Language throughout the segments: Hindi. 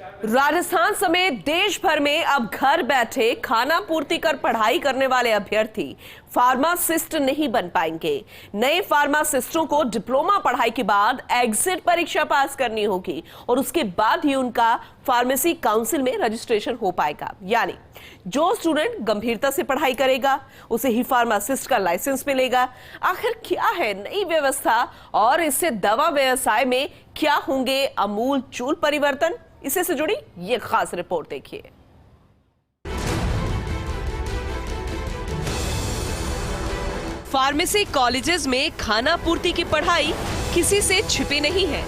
राजस्थान समेत देश भर में अब घर बैठे खाना पूर्ति कर पढ़ाई करने वाले अभ्यर्थी फार्मासिस्ट नहीं बन पाएंगे। नए फार्मासिस्टों को डिप्लोमा पढ़ाई के बाद एग्जिट परीक्षा पास करनी होगी और उसके बाद ही उनका फार्मेसी काउंसिल में रजिस्ट्रेशन हो पाएगा। यानी जो स्टूडेंट गंभीरता से पढ़ाई करेगा उसे ही फार्मासिस्ट का लाइसेंस मिलेगा। आखिर क्या है नई व्यवस्था और इससे दवा व्यवसाय में क्या होंगे आमूल-चूल परिवर्तन, इसे से जुड़ी ये खास रिपोर्ट देखिए। फार्मेसी कॉलेजेस में खाना पूर्ति की पढ़ाई किसी से छिपी नहीं है।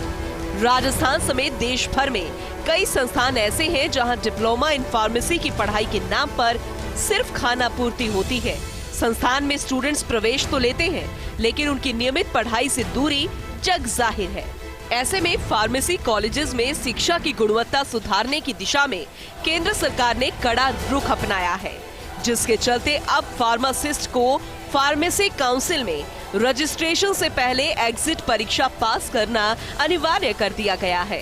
राजस्थान समेत देश भर में कई संस्थान ऐसे हैं जहां डिप्लोमा इन फार्मेसी की पढ़ाई के नाम पर सिर्फ खाना पूर्ति होती है। संस्थान में स्टूडेंट्स प्रवेश तो लेते हैं, लेकिन उनकी नियमित पढ़ाई से दूरी जग जाहिर है। ऐसे में फार्मेसी कॉलेजेस में शिक्षा की गुणवत्ता सुधारने की दिशा में केंद्र सरकार ने कड़ा रुख अपनाया है, जिसके चलते अब फार्मासिस्ट को फार्मेसी काउंसिल में रजिस्ट्रेशन से पहले एग्जिट परीक्षा पास करना अनिवार्य कर दिया गया है।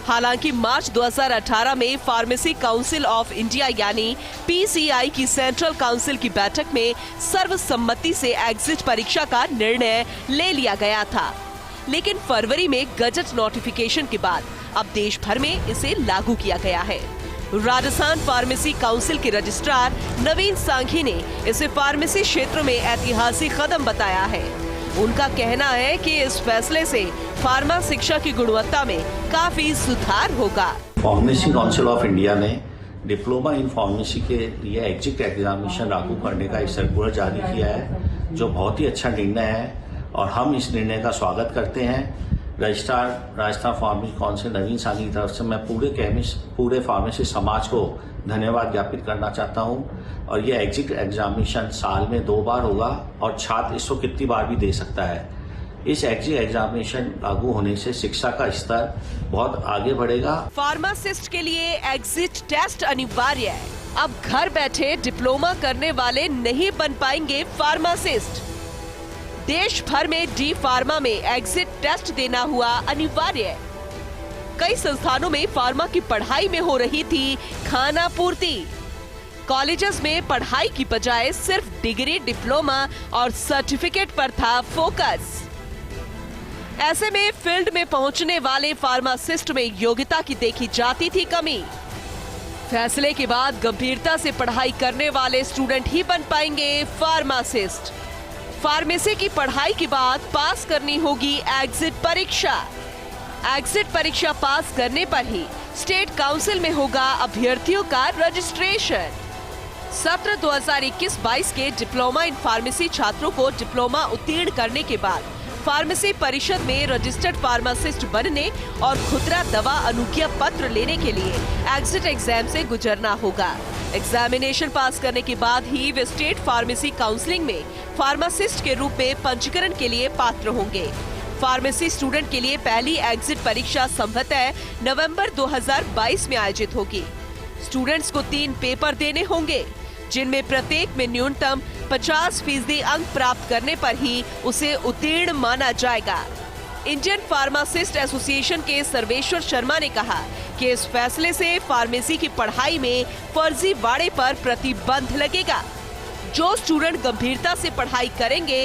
हालांकि मार्च 2018 में फार्मेसी काउंसिल ऑफ इंडिया यानी पीसीआई की सेंट्रल काउंसिल की बैठक में सर्वसम्मति से एग्जिट परीक्षा का निर्णय ले लिया गया था, लेकिन फरवरी में गजट नोटिफिकेशन के बाद अब देश भर में इसे लागू किया गया है। राजस्थान फार्मेसी काउंसिल के रजिस्ट्रार नवीन सांघी ने इसे फार्मेसी क्षेत्र में ऐतिहासिक कदम बताया है। उनका कहना है कि इस फैसले से फार्मा शिक्षा की गुणवत्ता में काफी सुधार होगा। फार्मेसी काउंसिल ऑफ इंडिया ने डिप्लोमा इन फार्मेसी के लिए एग्जिट एग्जामिनेशन लागू करने का एक सर्कुलर जारी किया है, जो बहुत ही अच्छा निर्णय है और हम इस निर्णय का स्वागत करते हैं। रजिस्ट्रार राजस्थान फार्मेसी काउंसिल नवीन सांघी की तरफ से मैं पूरे फार्मेसी समाज को धन्यवाद ज्ञापित करना चाहता हूं। और ये एग्जिट एग्जामिनेशन साल में 2 बार होगा और छात्र इसको कितनी बार भी दे सकता है। इस एग्जिट एग्जामिनेशन लागू होने से शिक्षा का स्तर बहुत आगे बढ़ेगा। फार्मासिस्ट के लिए एग्जिट टेस्ट अनिवार्य है। अब घर बैठे डिप्लोमा करने वाले नहीं बन पाएंगे फार्मासिस्ट। देश भर में डी फार्मा में एग्जिट टेस्ट देना हुआ अनिवार्य। कई संस्थानों में फार्मा की पढ़ाई में हो रही थी खाना पूर्ति। कॉलेजेस में पढ़ाई की बजाय सिर्फ डिग्री, डिप्लोमा और सर्टिफिकेट पर था फोकस। ऐसे में फील्ड में पहुंचने वाले फार्मासिस्ट में योग्यता की देखी जाती थी कमी। फैसले के बाद गंभीरता से पढ़ाई करने वाले स्टूडेंट ही बन पाएंगे फार्मासिस्ट। फार्मेसी की पढ़ाई के बाद पास करनी होगी एग्जिट परीक्षा। एग्जिट परीक्षा पास करने पर ही स्टेट काउंसिल में होगा अभ्यर्थियों का रजिस्ट्रेशन। सत्र 2021-22 के डिप्लोमा इन फार्मेसी छात्रों को डिप्लोमा उत्तीर्ण करने के बाद फार्मेसी परिषद में रजिस्टर्ड फार्मासिस्ट बनने और खुदरा दवा अनुज्ञा पत्र लेने के लिए एग्जिट एग्जाम से गुजरना होगा। एग्जामिनेशन पास करने के बाद ही वे स्टेट फार्मेसी काउंसलिंग में फार्मासिस्ट के रूप में पंजीकरण के लिए पात्र होंगे। फार्मेसी स्टूडेंट के लिए पहली एग्जिट परीक्षा संभवतः नवंबर 2022 में आयोजित होगी। स्टूडेंट्स को 3 पेपर देने होंगे, जिनमें प्रत्येक में न्यूनतम 50% अंक प्राप्त करने पर ही उसे उत्तीर्ण माना जाएगा। इंडियन फार्मासिस्ट एसोसिएशन के सर्वेश्वर शर्मा ने कहा कि इस फैसले से फार्मेसी की पढ़ाई में फर्जीवाड़े पर प्रतिबंध लगेगा। जो स्टूडेंट गंभीरता से पढ़ाई करेंगे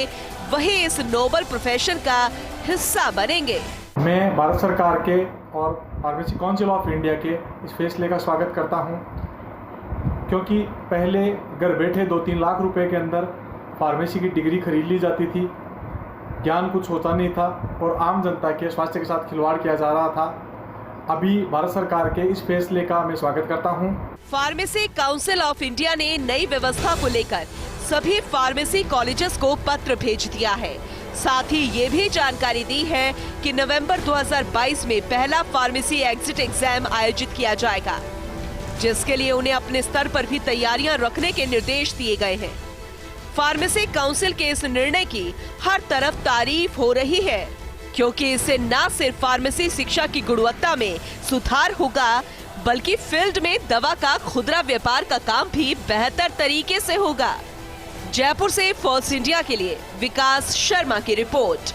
वही इस नोबल प्रोफेशन का हिस्सा बनेंगे। मैं भारत सरकार के और फार्मेसी काउंसिल ऑफ इंडिया के इस फैसले का स्वागत करता हूं, क्योंकि पहले घर बैठे 2-3 लाख रुपए के अंदर फार्मेसी की डिग्री खरीद ली जाती थी। ज्ञान कुछ होता नहीं था और आम जनता के स्वास्थ्य के साथ खिलवाड़ किया जा रहा था। अभी भारत सरकार के इस फैसले का मैं स्वागत करता हूं। फार्मेसी काउंसिल ऑफ इंडिया ने नई व्यवस्था को लेकर सभी फार्मेसी कॉलेजेस को पत्र भेज दिया है। साथ ही ये भी जानकारी दी है कि नवंबर 2022 में पहला फार्मेसी एग्जिट एग्जाम आयोजित किया जाएगा, जिसके लिए उन्हें अपने स्तर पर भी तैयारियां रखने के निर्देश दिए गए हैं। फार्मेसी काउंसिल के इस निर्णय की हर तरफ तारीफ हो रही है, क्योंकि इससे न सिर्फ फार्मेसी शिक्षा की गुणवत्ता में सुधार होगा, बल्कि फील्ड में दवा का खुदरा व्यापार का काम भी बेहतर तरीके से होगा। जयपुर से फॉल्स इंडिया के लिए विकास शर्मा की रिपोर्ट।